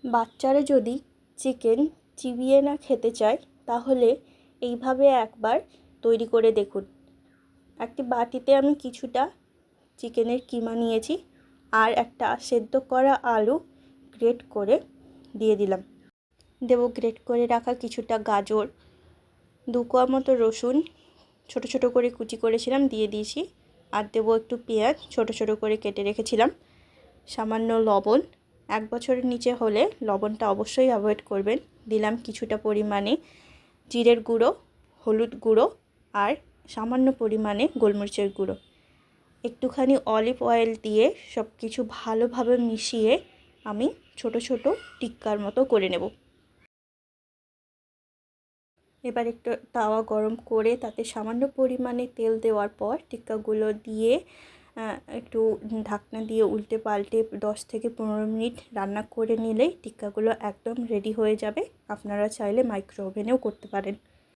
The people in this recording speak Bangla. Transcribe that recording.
বাচ্চারা যদি চিকেন চিবিয়ে না খেতে চায় তাহলে এইভাবে একবার তৈরি করে দেখুন। একটি বাটিতে আমি কিছুটা চিকেনের কিমা নিয়েছি আর একটা সেদ্ধ করা আলু গ্রেট করে দিয়ে দিলাম। দেব গ্রেট করে রাখা কিছুটা গাজর, 2 কোয়া মতো রসুন ছোট ছোট করে কুচি করেছিলাম দিয়ে দিয়েছি। আর দেবো একটু পেঁয়াজ ছোট ছোট করে কেটে রেখেছিলাম, সামান্য লবণ, 1 বছরের নিচে হলে লবণটা অবশ্যই অ্যাভয়েড করবেন। দিলাম কিছুটা পরিমাণে জিরের গুঁড়ো, হলুদ গুঁড়ো আর সামান্য পরিমাণে গোলমরিচের গুঁড়ো। একটুখানি অলিভ অয়েল দিয়ে সব কিছু ভালোভাবে মিশিয়ে আমি ছোট ছোট টিক্কার মতো করে নেব। এবার একটু তাওয়া গরম করে তাতে সামান্য পরিমাণে তেল দেওয়ার পর টিক্কাগুলো দিয়ে একটু ঢাকনা দিয়ে উল্টে পাল্টে 10 থেকে 15 মিনিট রান্না করে নিলেই টিক্কাগুলো একদম রেডি হয়ে যাবে। আপনারা চাইলে মাইক্রো ওভেনেও করতে পারেন।